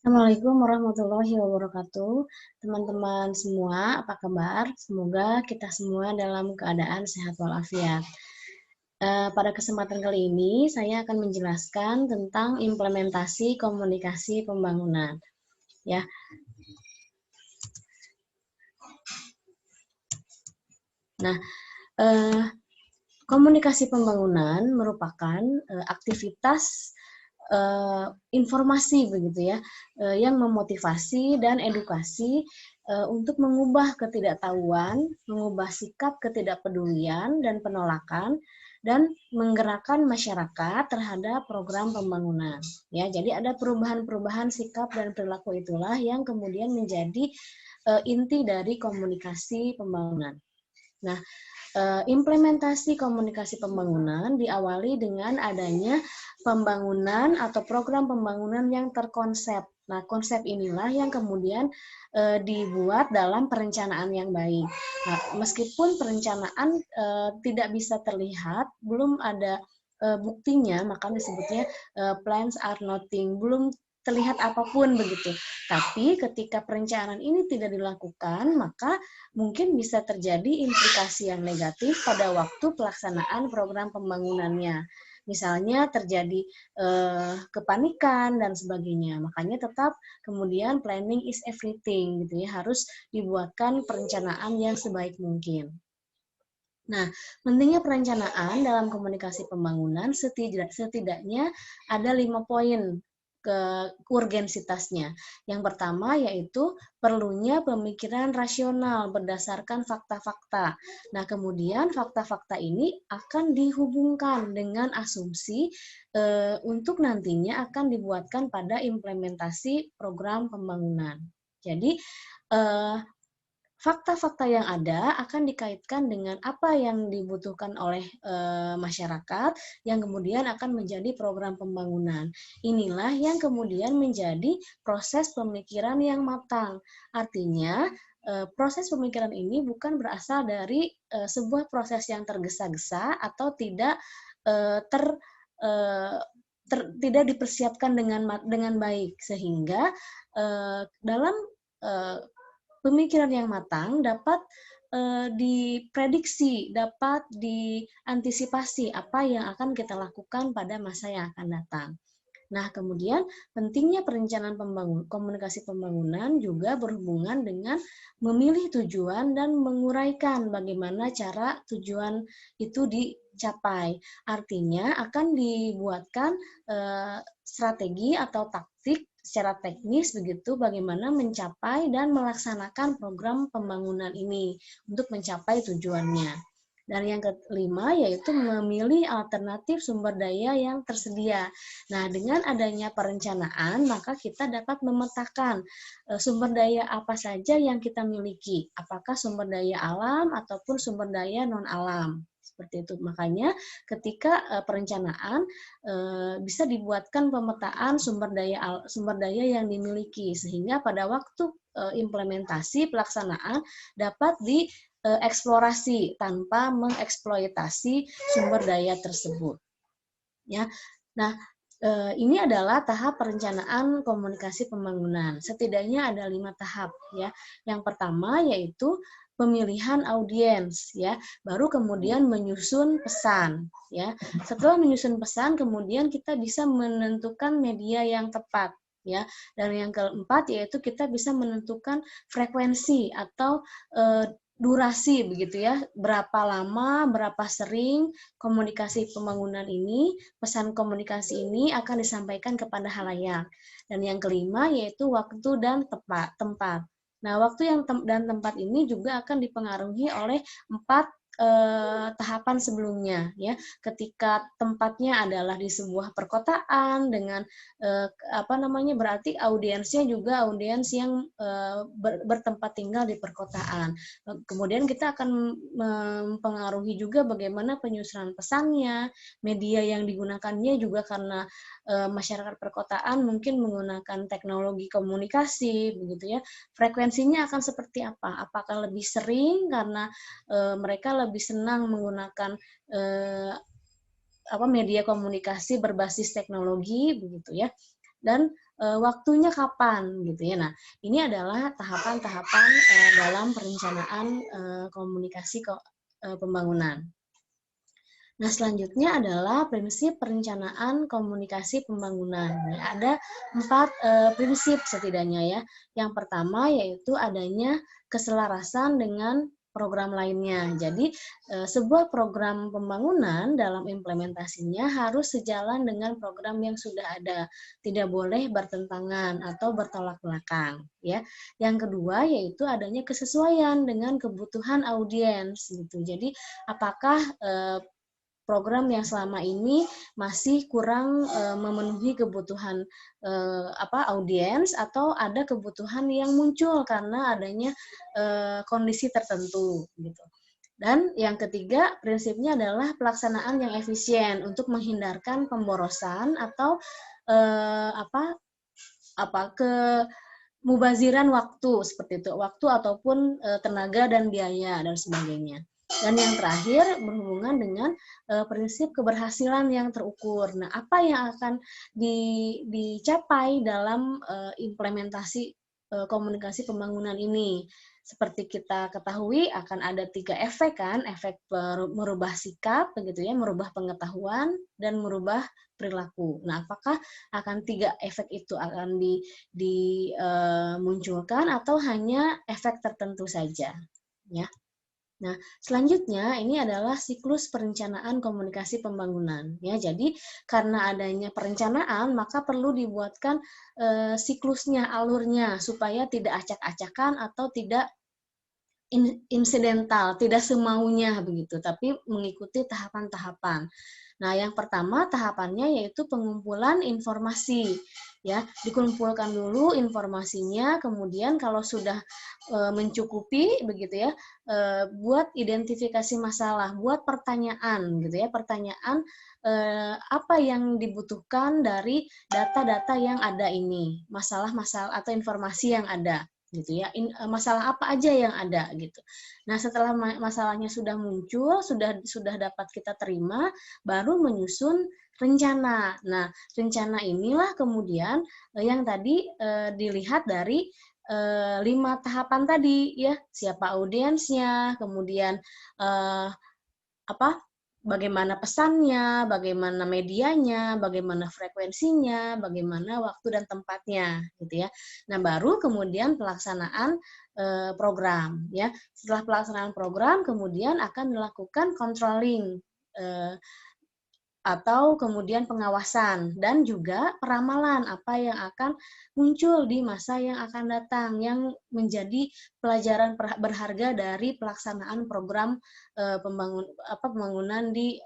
Assalamualaikum warahmatullahi wabarakatuh. Teman-teman semua, apa kabar? Semoga kita semua dalam keadaan sehat walafiat. Pada kesempatan kali ini, saya akan menjelaskan tentang implementasi komunikasi pembangunan. Ya, nah, komunikasi pembangunan merupakan aktivitas informasi begitu ya, yang memotivasi dan edukasi untuk mengubah ketidaktahuan, mengubah sikap ketidakpedulian dan penolakan, dan menggerakkan masyarakat terhadap program pembangunan. Ya, jadi ada perubahan-perubahan sikap dan perilaku itulah yang kemudian menjadi inti dari komunikasi pembangunan. Nah, implementasi komunikasi pembangunan diawali dengan adanya pembangunan atau program pembangunan yang terkonsep. Nah, konsep inilah yang kemudian dibuat dalam perencanaan yang baik. Nah, meskipun perencanaan tidak bisa terlihat, belum ada buktinya, maka disebutnya plans are nothing, belum terlihat apapun begitu. Tapi ketika perencanaan ini tidak dilakukan, maka mungkin bisa terjadi implikasi yang negatif pada waktu pelaksanaan program pembangunannya. Misalnya terjadi kepanikan dan sebagainya. Makanya tetap kemudian planning is everything gitu ya, harus dibuatkan perencanaan yang sebaik mungkin. Nah, pentingnya perencanaan dalam komunikasi pembangunan setidaknya ada 5 poin ke urgensitasnya. Yang pertama yaitu perlunya pemikiran rasional berdasarkan fakta-fakta. Nah, kemudian fakta-fakta ini akan dihubungkan dengan asumsi untuk nantinya akan dibuatkan pada implementasi program pembangunan. Jadi, fakta-fakta yang ada akan dikaitkan dengan apa yang dibutuhkan oleh masyarakat yang kemudian akan menjadi program pembangunan. Inilah yang kemudian menjadi proses pemikiran yang matang. Artinya, proses pemikiran ini bukan berasal dari sebuah proses yang tergesa-gesa atau tidak tidak dipersiapkan dengan baik, sehingga dalam pemikiran yang matang dapat diprediksi, dapat diantisipasi apa yang akan kita lakukan pada masa yang akan datang. Nah, kemudian pentingnya perencanaan komunikasi pembangunan juga berhubungan dengan memilih tujuan dan menguraikan bagaimana cara tujuan itu dicapai. Artinya akan dibuatkan strategi atau taktik secara teknis begitu bagaimana mencapai dan melaksanakan program pembangunan ini untuk mencapai tujuannya. Dan yang kelima yaitu memilih alternatif sumber daya yang tersedia. Nah, dengan adanya perencanaan, maka kita dapat memetakan sumber daya apa saja yang kita miliki. Apakah sumber daya alam ataupun sumber daya non-alam. Seperti itu. Makanya ketika perencanaan bisa dibuatkan pemetaan sumber daya yang dimiliki sehingga pada waktu implementasi pelaksanaan dapat dieksplorasi tanpa mengeksploitasi sumber daya tersebut. Ya. Nah, ini adalah tahap perencanaan komunikasi pembangunan. Setidaknya ada 5 tahap ya. Yang pertama yaitu pemilihan audiens ya, baru kemudian menyusun pesan ya. Setelah menyusun pesan kemudian kita bisa menentukan media yang tepat ya. Dan yang keempat yaitu kita bisa menentukan frekuensi atau durasi begitu ya, berapa lama, berapa sering komunikasi pembangunan ini, pesan komunikasi ini akan disampaikan kepada halayak. Dan yang kelima yaitu waktu dan tempat. Nah, waktu dan tempat ini juga akan dipengaruhi oleh 4 tahapan sebelumnya ya. Ketika tempatnya adalah di sebuah perkotaan dengan berarti audiensnya juga audiens yang bertempat tinggal di perkotaan. Kemudian kita akan mempengaruhi juga bagaimana penyusunan pesannya, media yang digunakannya juga karena masyarakat perkotaan mungkin menggunakan teknologi komunikasi begitu ya. Frekuensinya akan seperti apa? Apakah lebih sering karena mereka lebih senang menggunakan media komunikasi berbasis teknologi begitu ya. Dan waktunya kapan gitu ya. Nah, ini adalah tahapan-tahapan dalam perencanaan komunikasi pembangunan. Nah, selanjutnya adalah prinsip perencanaan komunikasi pembangunan. Nah, ada 4 prinsip setidaknya ya. Yang pertama yaitu adanya keselarasan dengan program lainnya. Jadi, sebuah program pembangunan dalam implementasinya harus sejalan dengan program yang sudah ada. Tidak boleh bertentangan atau bertolak belakang, ya. Yang kedua yaitu adanya kesesuaian dengan kebutuhan audiens gitu. Jadi, apakah program yang selama ini masih kurang memenuhi kebutuhan audiens atau ada kebutuhan yang muncul karena adanya kondisi tertentu gitu. Dan yang ketiga prinsipnya adalah pelaksanaan yang efisien untuk menghindarkan pemborosan atau mubaziran waktu seperti itu, waktu ataupun tenaga dan biaya dan sebagainya. Dan yang terakhir berhubungan dengan prinsip keberhasilan yang terukur. Nah, apa yang akan dicapai dalam implementasi komunikasi pembangunan ini? Seperti kita ketahui akan ada 3 efek kan, efek merubah sikap, begitu ya, merubah pengetahuan dan merubah perilaku. Nah, apakah akan 3 efek itu akan dimunculkan atau hanya efek tertentu saja? Ya. Nah, selanjutnya ini adalah siklus perencanaan komunikasi pembangunan. Ya, jadi karena adanya perencanaan, maka perlu dibuatkan siklusnya, alurnya, supaya tidak acak-acakan atau tidak insidental, tidak semaunya begitu, tapi mengikuti tahapan-tahapan. Nah, yang pertama tahapannya yaitu pengumpulan informasi. Ya, dikumpulkan dulu informasinya, kemudian kalau sudah mencukupi begitu ya, buat identifikasi masalah, buat pertanyaan gitu ya, pertanyaan apa yang dibutuhkan dari data-data yang ada ini, masalah-masalah atau informasi yang ada gitu ya, masalah apa aja yang ada gitu. Nah, setelah masalahnya sudah muncul, sudah dapat kita terima, baru menyusun rencana. Nah, rencana inilah kemudian yang tadi dilihat dari 5 tahapan tadi ya, siapa audiensnya, kemudian bagaimana pesannya, bagaimana medianya, bagaimana frekuensinya, bagaimana waktu dan tempatnya, gitu ya. Nah, baru kemudian pelaksanaan program, ya. Setelah pelaksanaan program, kemudian akan dilakukan controlling atau kemudian pengawasan dan juga peramalan apa yang akan muncul di masa yang akan datang yang menjadi pelajaran berharga dari pelaksanaan program pembangunan di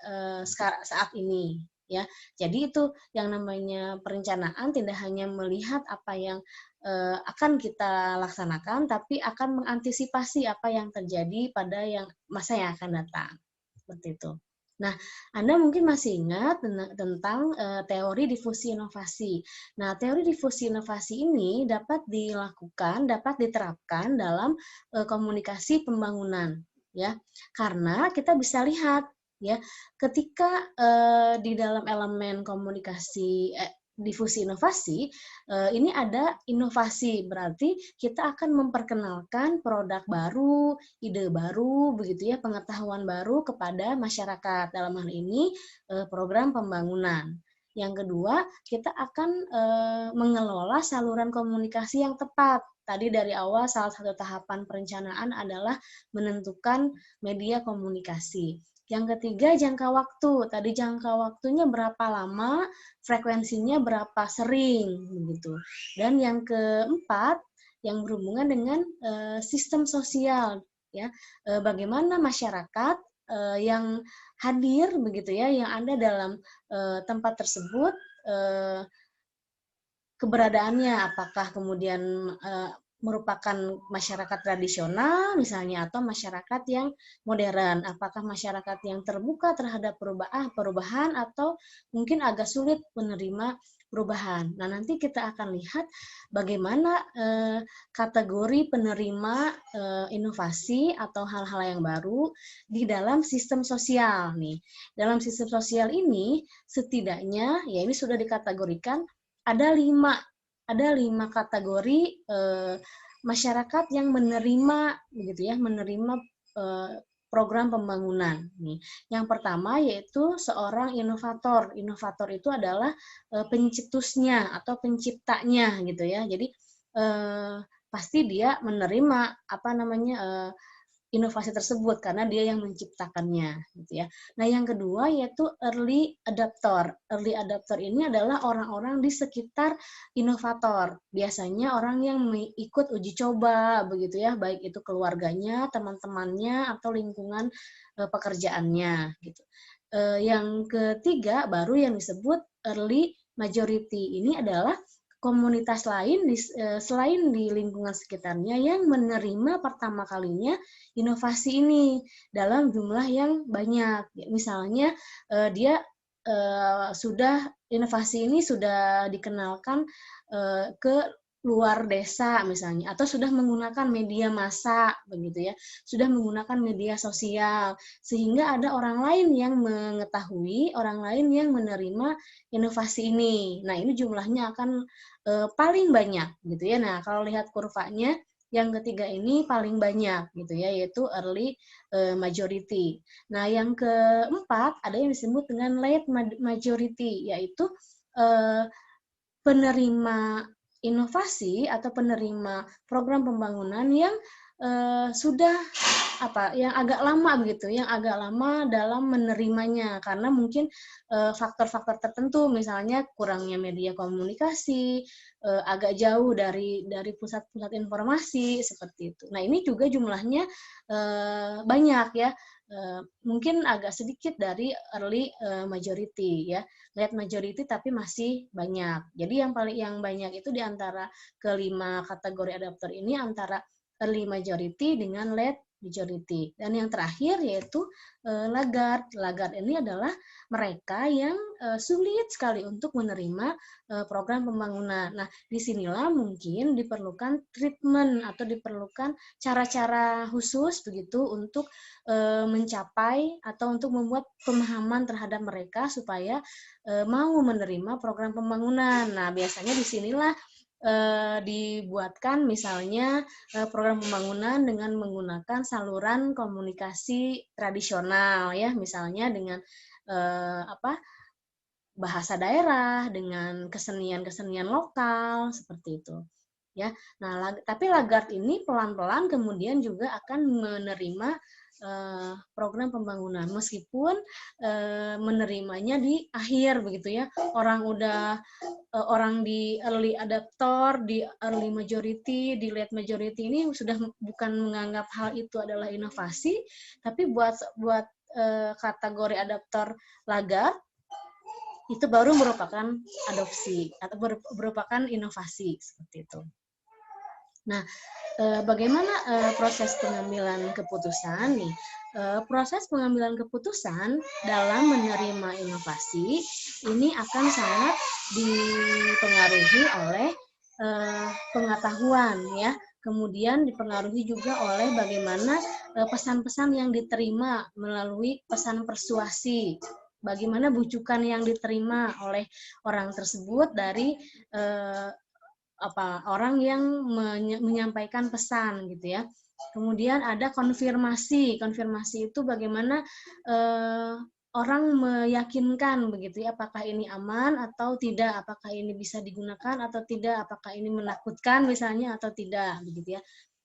saat ini ya. Jadi itu yang namanya perencanaan tidak hanya melihat apa yang akan kita laksanakan tapi akan mengantisipasi apa yang terjadi pada masa yang akan datang. Seperti itu. Nah, Anda mungkin masih ingat tentang teori difusi inovasi. Nah, teori difusi inovasi ini dapat dilakukan, dapat diterapkan dalam komunikasi pembangunan, ya. Karena kita bisa lihat, ya, ketika di dalam elemen komunikasi difusi inovasi, ini ada inovasi, berarti kita akan memperkenalkan produk baru, ide baru, begitu ya, pengetahuan baru kepada masyarakat. Dalam hal ini program pembangunan. Yang kedua, kita akan mengelola saluran komunikasi yang tepat. Tadi dari awal salah satu tahapan perencanaan adalah menentukan media komunikasi. Yang ketiga, jangka waktu. Tadi jangka waktunya berapa lama, frekuensinya berapa sering, begitu. Dan yang keempat, yang berhubungan dengan sistem sosial, ya, bagaimana masyarakat yang hadir, begitu ya, yang ada dalam tempat tersebut, keberadaannya, apakah kemudian merupakan masyarakat tradisional misalnya atau masyarakat yang modern, apakah masyarakat yang terbuka terhadap perubahan atau mungkin agak sulit menerima perubahan. Nah, nanti kita akan lihat bagaimana kategori penerima inovasi atau hal-hal yang baru di dalam sistem sosial nih. Dalam sistem sosial ini setidaknya ya ini sudah dikategorikan ada 5 ada 5 kategori masyarakat yang menerima begitu ya, menerima program pembangunan. Nih, yang pertama yaitu seorang inovator. Inovator itu adalah pencetusnya atau penciptanya gitu ya. Jadi pasti dia menerima apa namanya inovasi tersebut karena dia yang menciptakannya gitu ya. Nah, yang kedua yaitu early adopter. Early adopter ini adalah orang-orang di sekitar inovator. Biasanya orang yang ikut uji coba begitu ya, baik itu keluarganya, teman-temannya atau lingkungan pekerjaannya gitu. Yang ketiga baru yang disebut early majority. Ini adalah komunitas lain selain di lingkungan sekitarnya yang menerima pertama kalinya inovasi ini dalam jumlah yang banyak. Misalnya dia sudah inovasi ini sudah dikenalkan ke luar desa misalnya, atau sudah menggunakan media massa begitu ya, sudah menggunakan media sosial, sehingga ada orang lain yang mengetahui, orang lain yang menerima inovasi ini. Nah, ini jumlahnya akan paling banyak gitu ya. Nah, kalau lihat kurvanya yang ketiga ini paling banyak gitu ya, yaitu early majority. Nah, yang keempat ada yang disebut dengan late majority, yaitu penerima inovasi atau penerima program pembangunan yang sudah yang agak lama begitu, yang agak lama dalam menerimanya karena mungkin faktor-faktor tertentu, misalnya kurangnya media komunikasi, agak jauh dari pusat-pusat informasi seperti itu. Nah, ini juga jumlahnya banyak ya, mungkin agak sedikit dari early majority ya, late majority tapi masih banyak. Jadi yang banyak itu di antara kelima kategori adapter ini antara early majority dengan late majority. Dan yang terakhir yaitu laggard. Laggard ini adalah mereka yang sulit sekali untuk menerima program pembangunan. Nah, disinilah mungkin diperlukan treatment atau diperlukan cara-cara khusus begitu untuk mencapai atau untuk membuat pemahaman terhadap mereka supaya mau menerima program pembangunan. Nah, biasanya disinilah dibuatkan misalnya program pembangunan dengan menggunakan saluran komunikasi tradisional ya, misalnya dengan bahasa daerah, dengan kesenian-kesenian lokal seperti itu ya. Nah, tapi laggard ini pelan-pelan kemudian juga akan menerima program pembangunan meskipun menerimanya di akhir begitu ya. Orang di early adopter, di early majority, di late majority ini sudah bukan menganggap hal itu adalah inovasi, tapi buat kategori adopter laggard itu baru merupakan adopsi atau merupakan inovasi seperti itu. Nah, bagaimana proses pengambilan keputusan nih? Proses pengambilan keputusan dalam menerima inovasi ini akan sangat dipengaruhi oleh pengetahuan ya. Kemudian dipengaruhi juga oleh bagaimana pesan-pesan yang diterima melalui pesan persuasi. Bagaimana bujukan yang diterima oleh orang tersebut dari orang yang menyampaikan pesan gitu ya. Kemudian ada konfirmasi. Konfirmasi itu bagaimana orang meyakinkan begitu ya, apakah ini aman atau tidak, apakah ini bisa digunakan atau tidak, apakah ini menakutkan misalnya atau tidak begitu ya.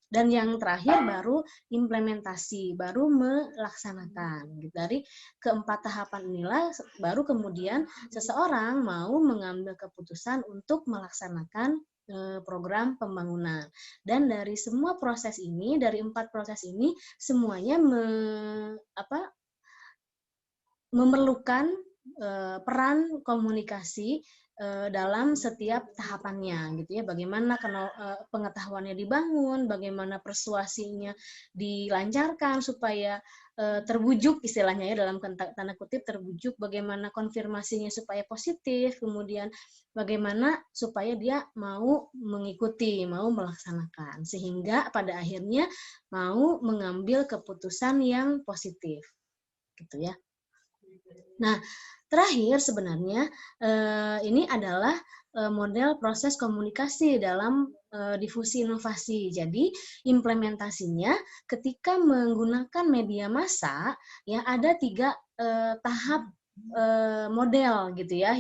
Dan yang terakhir baru implementasi, baru melaksanakan. Dari keempat tahapan inilah baru kemudian seseorang mau mengambil keputusan untuk melaksanakan program pembangunan. Dan dari semua proses ini, dari 4 proses ini, semuanya memerlukan peran komunikasi dalam setiap tahapannya gitu ya. Bagaimana pengetahuannya dibangun, bagaimana persuasinya dilancarkan supaya terbujuk istilahnya ya, dalam tanda kutip terbujuk, bagaimana konfirmasinya supaya positif, kemudian bagaimana supaya dia mau mengikuti, mau melaksanakan sehingga pada akhirnya mau mengambil keputusan yang positif gitu ya. Nah, terakhir sebenarnya ini adalah model proses komunikasi dalam difusi inovasi. Jadi implementasinya ketika menggunakan media massa ya ada 3 tahap model gitu ya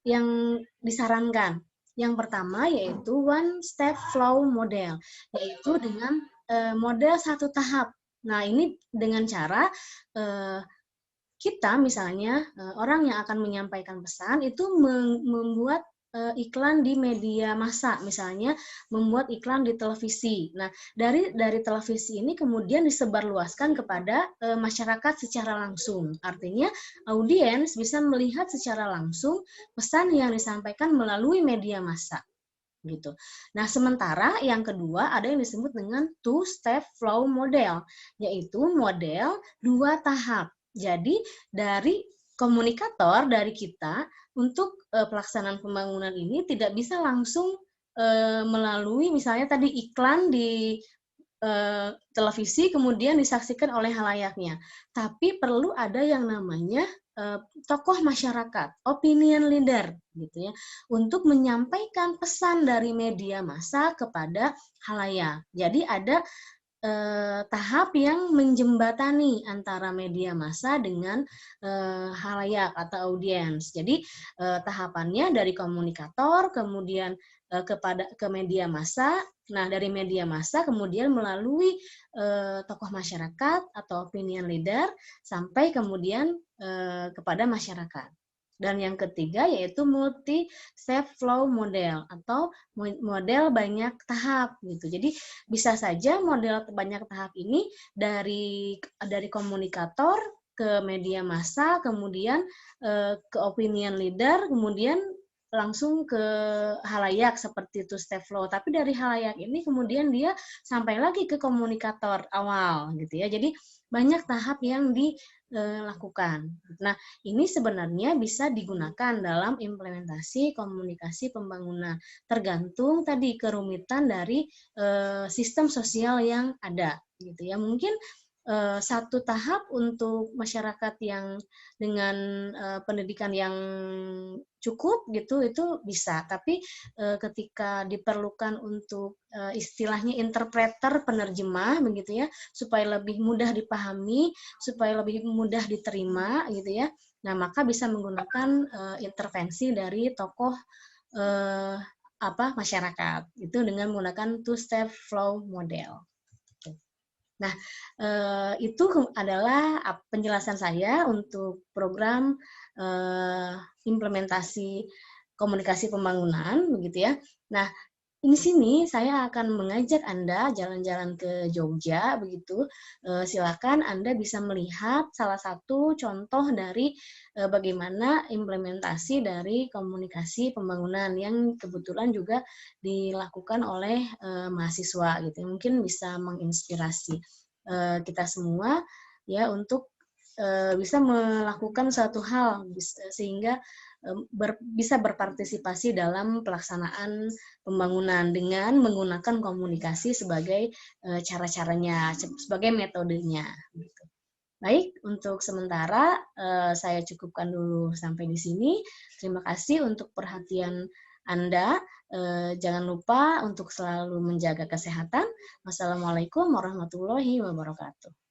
yang disarankan. Yang pertama yaitu one step flow model, yaitu dengan model 1 tahap. Nah, ini dengan cara kita misalnya orang yang akan menyampaikan pesan itu membuat iklan di media massa, misalnya membuat iklan di televisi. Nah, dari televisi ini kemudian disebarluaskan kepada masyarakat secara langsung. Artinya audiens bisa melihat secara langsung pesan yang disampaikan melalui media massa gitu. Nah, sementara yang kedua ada yang disebut dengan two-step flow model, yaitu model 2 tahap. Jadi dari komunikator dari kita untuk pelaksanaan pembangunan ini tidak bisa langsung melalui misalnya tadi iklan di televisi kemudian disaksikan oleh halayaknya, tapi perlu ada yang namanya tokoh masyarakat, opinion leader gitu ya, untuk menyampaikan pesan dari media massa kepada halayak. Jadi ada tahap yang menjembatani antara media massa dengan halayak atau audiens. Jadi tahapannya dari komunikator, kemudian ke media massa. Nah, dari media massa kemudian melalui tokoh masyarakat atau opinion leader sampai kemudian kepada masyarakat. Dan yang ketiga yaitu multi step flow model atau model banyak tahap gitu. Jadi bisa saja model banyak tahap ini dari komunikator ke media massa, kemudian ke opinion leader, kemudian langsung ke halayak seperti two step flow. Tapi dari halayak ini kemudian dia sampai lagi ke komunikator awal gitu ya. Jadi banyak tahap yang dilakukan. Nah, ini sebenarnya bisa digunakan dalam implementasi komunikasi pembangunan. Tergantung tadi kerumitan dari sistem sosial yang ada gitu ya. Mungkin 1 tahap untuk masyarakat yang dengan pendidikan yang cukup gitu itu bisa, tapi ketika diperlukan untuk istilahnya interpreter, penerjemah begitu ya, supaya lebih mudah dipahami, supaya lebih mudah diterima gitu ya. Nah, maka bisa menggunakan intervensi dari tokoh masyarakat itu dengan menggunakan two step flow model. Nah, itu adalah penjelasan saya untuk program implementasi komunikasi pembangunan, begitu ya. Nah, di sini saya akan mengajak Anda jalan-jalan ke Jogja, begitu. Silakan Anda bisa melihat salah satu contoh dari bagaimana implementasi dari komunikasi pembangunan yang kebetulan juga dilakukan oleh mahasiswa, gitu. Mungkin bisa menginspirasi kita semua ya untuk bisa melakukan suatu hal sehingga bisa berpartisipasi dalam pelaksanaan pembangunan dengan menggunakan komunikasi sebagai cara-caranya, sebagai metodenya. Baik, untuk sementara saya cukupkan dulu sampai di sini. Terima kasih untuk perhatian Anda. Jangan lupa untuk selalu menjaga kesehatan. Wassalamualaikum warahmatullahi wabarakatuh.